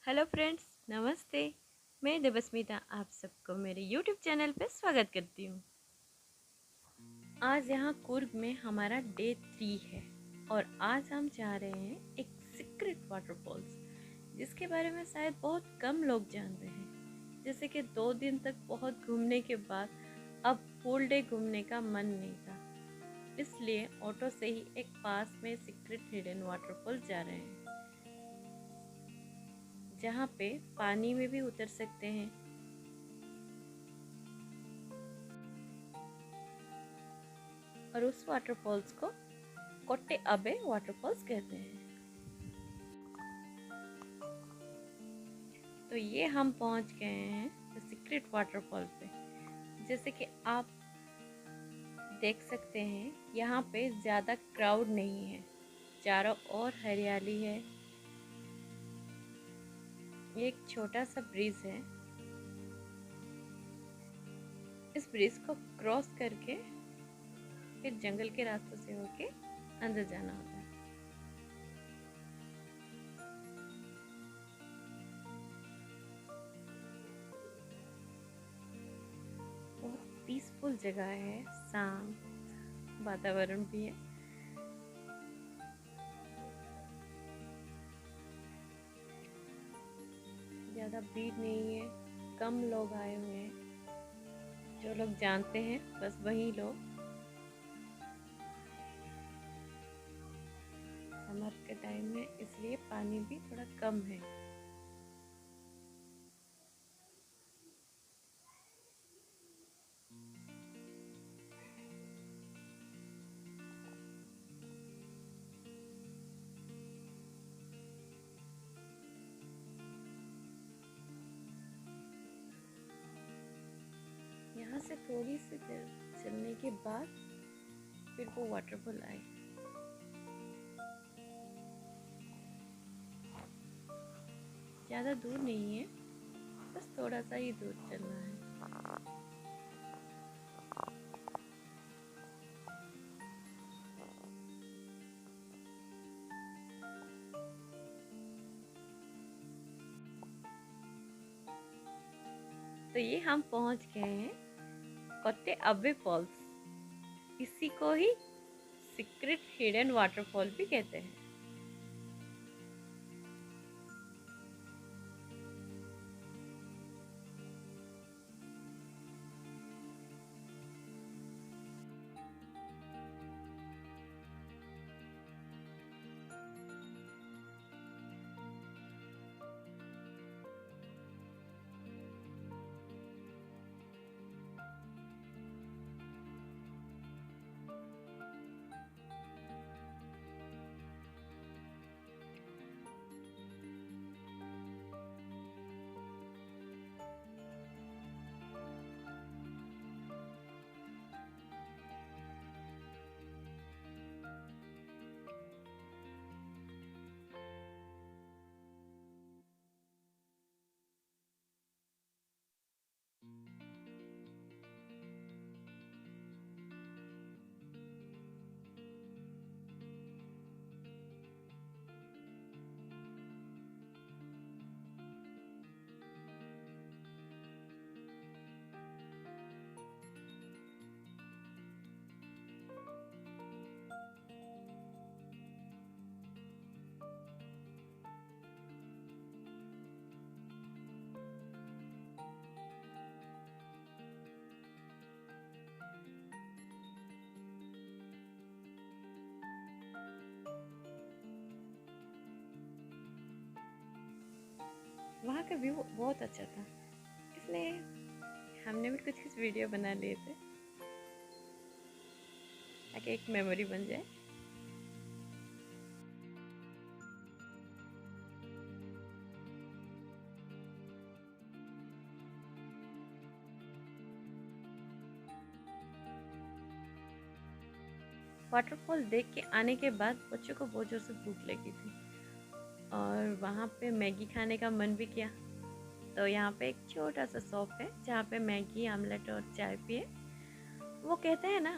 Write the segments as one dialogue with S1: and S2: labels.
S1: Hello friends, नमस्ते। मैं देवस्मिता आप सबको मेरे यूट्यूब चैनल पे स्वागत करती हूँ। आज यहाँ कुर्ग में हमारा डे 3 है और आज हम जा रहे हैं एक सीक्रेट वाटरफॉल्स जिसके बारे में शायद बहुत कम लोग जानते हैं। जैसे कि 2 दिन तक बहुत घूमने के बाद अब फुल डे घूमने का मन नहीं था, इसलिए ऑटो से ही एक पास में सीक्रेट हिडन वाटरफॉल जा रहे हैं जहाँ पे पानी में भी उतर सकते हैं और उस वाटरफॉल्स को कोट्टे अबे वाटरफॉल्स कहते हैं। तो ये हम पहुंच गए हैं सीक्रेट वाटरफॉल पे। जैसे कि आप देख सकते हैं यहाँ पे ज़्यादा क्राउड नहीं है, चारों ओर हरियाली है। ये एक छोटा सा ब्रिज है, इस ब्रिज को क्रॉस करके फिर जंगल के रास्तों से होके अंदर जाना होता है। बहुत पीसफुल जगह है, शांत वातावरण भी है। ज़्यादा भीड़ नहीं है, कम लोग आए हुए हैं। जो लोग जानते हैं बस वही लोग। समर के टाइम में इसलिए पानी भी थोड़ा कम है। यहाँ से थोड़ी सी देर चलने के बाद फिर वो वाटरफॉल आए। ज़्यादा दूर नहीं है, बस थोड़ा सा ही दूर चलना है। तो ये हम पहुंच गए हैं कोट्टे अब्बे फॉल्स। इसी को ही सीक्रेट हिडन वाटरफॉल भी कहते हैं। वहाँ का व्यू बहुत अच्छा था, इसलिए हमने भी कुछ कुछ वीडियो बना लिए थे ताकि एक मेमोरी बन जाए। वाटरफॉल देख के आने के बाद बच्चों को बहुत ज़ोर से भूख लगी थी और वहाँ पे मैगी खाने का मन भी किया। तो यहाँ पे एक छोटा सा शॉप है जहाँ पे मैगी, आमलेट और चाय पिए। वो कहते हैं ना,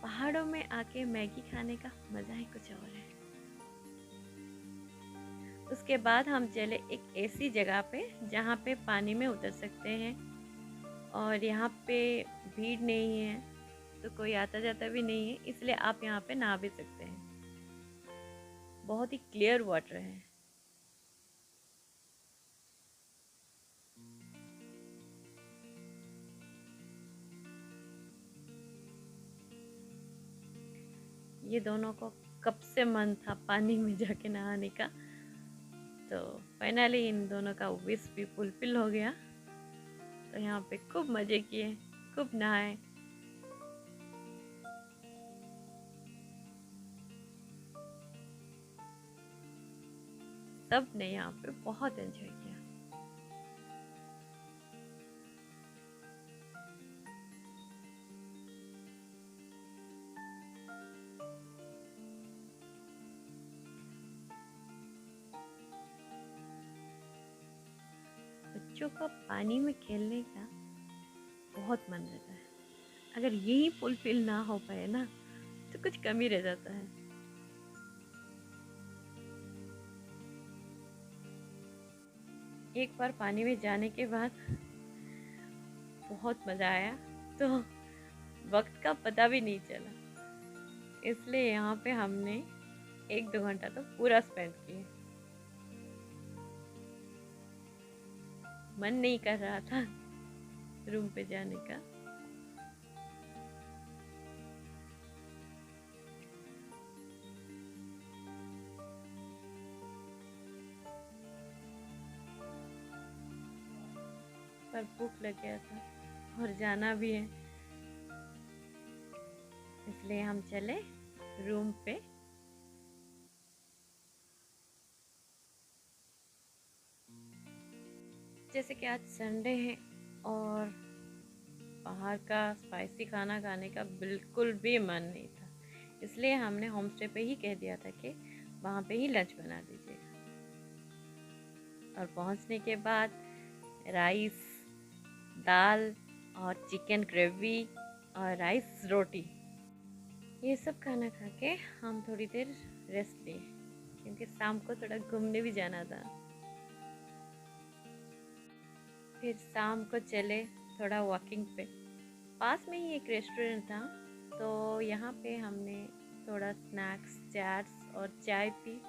S1: पहाड़ों में आके मैगी खाने का मज़ा ही कुछ और है। उसके बाद हम चले एक ऐसी जगह पे जहाँ पे पानी में उतर सकते हैं और यहाँ पे भीड़ नहीं है, तो कोई आता जाता भी नहीं है, इसलिए आप यहाँ पे नहा भी सकते हैं। बहुत ही क्लियर वाटर है। ये दोनों को कब से मन था पानी में जाके नहाने का, तो फाइनली इन दोनों का विश भी फुलफिल हो गया। तो यहाँ पे खूब मज़े किए, खूब नहाए। सब ने यहाँ पे बहुत एंजॉय किया। बच्चों का पानी में खेलने का बहुत मन रहता है। अगर यही फुलफिल ना हो पाए ना, तो कुछ कमी रह जाता है। एक बार पानी में जाने के बाद बहुत मज़ा आया, तो वक्त का पता भी नहीं चला। इसलिए यहाँ पे हमने 1-2 घंटा तो पूरा स्पेंड किए। मन नहीं कर रहा था रूम पे जाने का। पर भूख लग गया था और जाना भी है, इसलिए हम चले रूम पे। जैसे कि आज संडे है और बाहर का स्पाइसी खाना खाने का बिल्कुल भी मन नहीं था, इसलिए हमने होम स्टे पे ही कह दिया था कि वहाँ पे ही लंच बना दीजिएगा। और पहुँचने के बाद राइस, दाल और चिकन ग्रेवी और राइस रोटी, ये सब खाना खा के हम थोड़ी देर रेस्ट लिए, क्योंकि शाम को थोड़ा घूमने भी जाना था। फिर शाम को चले थोड़ा वॉकिंग पे। पास में ही एक रेस्टोरेंट था, तो यहाँ पे हमने थोड़ा स्नैक्स, चैट्स और चाय पी।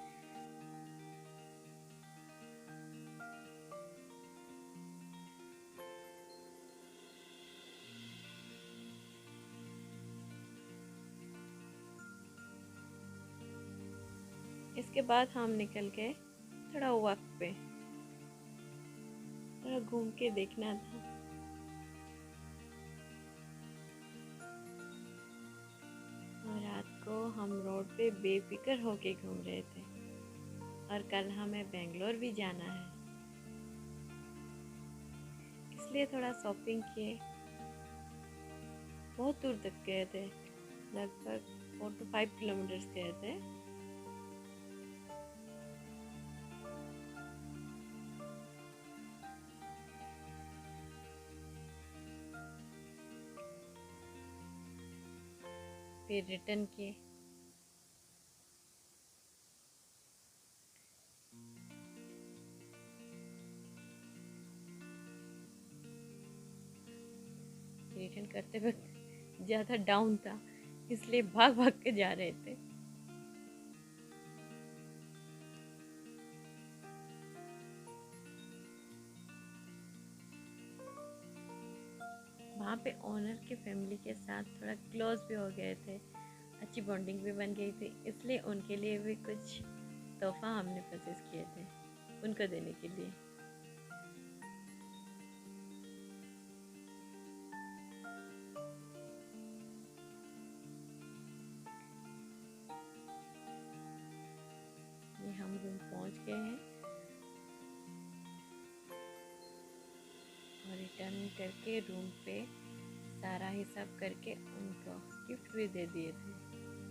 S1: इसके बाद हम निकल गए थोड़ा वॉक पे, थोड़ा घूम के देखना था। और रात को हम रोड पे बेफिक्र होके घूम रहे थे, और कल हमें बेंगलोर भी जाना है, इसलिए थोड़ा शॉपिंग किए। बहुत दूर तक गए थे, लगभग 4 to 5 किलोमीटर्स गए थे। फिर रिटर्न किए। रिटर्न करते वक्त ज़्यादा डाउन था, इसलिए भाग भाग के जा रहे थे। वहाँ पे ओनर के फैमिली के साथ थोड़ा क्लोज भी हो गए थे, अच्छी बॉन्डिंग भी बन गई थी, इसलिए उनके लिए भी कुछ तोहफा हमने परचेज किए थे उनको देने के लिए। ये हम रूम पहुँच गए हैं और रिटर्न करके रूम पे सारा हिसाब करके उनको गिफ्ट भी दे दिए थे।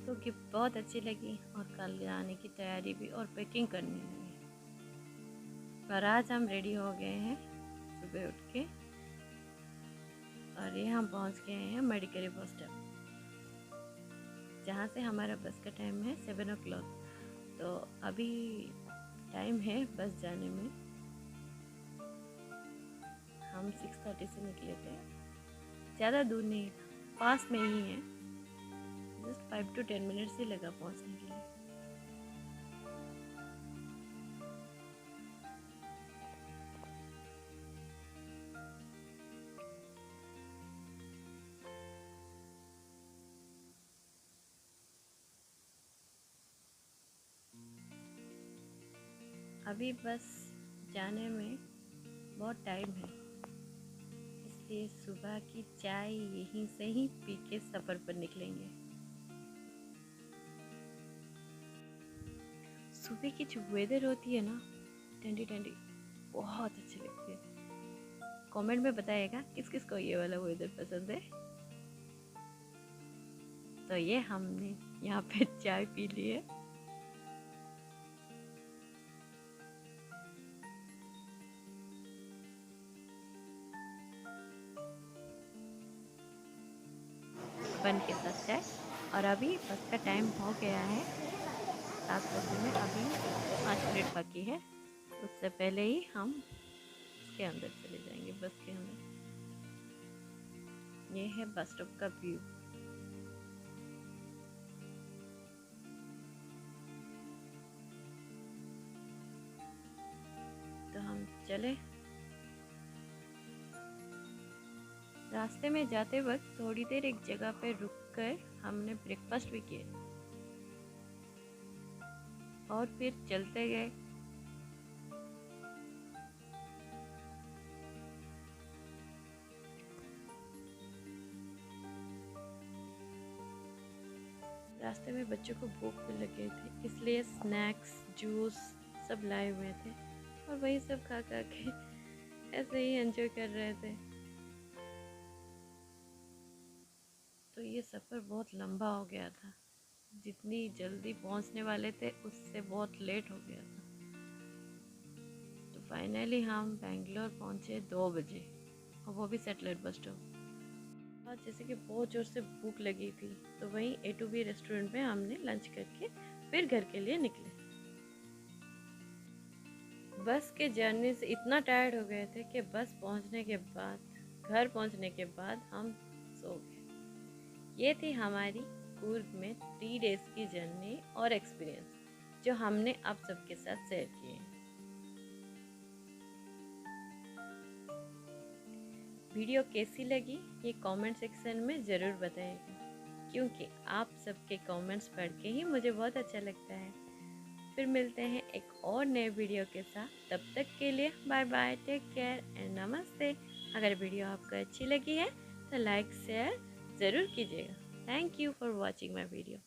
S1: तो गिफ्ट बहुत अच्छी लगी और कल जाने की तैयारी भी और पैकिंग करनी लगी। पर आज हम रेडी हो गए हैं सुबह उठ के, और ये हम पहुंच गए हैं मेडिकरी बस स्टॉप, जहाँ से हमारा बस का टाइम है 7 o'clock। तो अभी टाइम है बस जाने में। हम 6:30 से निकले थे, ज़्यादा दूर नहीं था, पास में ही है, जस्ट 5 to 10 मिनट्स ही लगा पहुंचने के लिए। अभी बस जाने में बहुत टाइम है, इसलिए सुबह की चाय यहीं से ही पी के सफ़र पर निकलेंगे। सुबह की जो वेदर होती है ना, ठंडी ठंडी, बहुत अच्छी लगती है। कमेंट में बताइएगा किस किस को ये वाला वेदर पसंद है। तो ये हमने यहाँ पे चाय पी ली है। बन के साथ चाय। और अभी बस का टाइम हो गया है 7 बजे में, अभी 5 मिनट बाकी है। उससे पहले ही हम उसके अंदर चले जाएंगे, बस के अंदर। ये है बस स्टॉप का व्यू। तो हम चले। रास्ते में जाते वक्त थोड़ी देर एक जगह पे रुककर हमने ब्रेकफास्ट भी किया और फिर चलते गए। रास्ते में बच्चों को भूख भी लग गई थी, इसलिए स्नैक्स जूस सब लाए हुए थे और वही सब खा खा के ऐसे ही एंजॉय कर रहे थे। तो ये सफ़र बहुत लंबा हो गया था, जितनी जल्दी पहुंचने वाले थे उससे बहुत लेट हो गया था। तो फाइनली हम बेंगलोर पहुंचे 2 बजे, और वो भी सेटेलाइट बस स्टॉप। और जैसे कि बहुत ज़ोर से भूख लगी थी, तो वहीं A2B रेस्टोरेंट में हमने लंच करके फिर घर के लिए निकले। बस के जर्नी से इतना टायर्ड हो गए थे कि बस पहुंचने के बाद, घर पहुंचने के बाद हम सो गए। ये थी हमारी कूर्ग में 3 डेज़ की जर्नी और एक्सपीरियंस, जो हमने आप सबके साथ शेयर किए हैं। वीडियो कैसी लगी ये कमेंट सेक्शन में ज़रूर बताइएगा, क्योंकि आप सबके कमेंट्स पढ़ के ही मुझे बहुत अच्छा लगता है। फिर मिलते हैं एक और नए वीडियो के साथ, तब तक के लिए bye bye, take care and नमस्ते। अगर वीडियो आपको अच्छी लगी है तो लाइक शेयर ज़रूर कीजिएगा। Thank you for watching my video.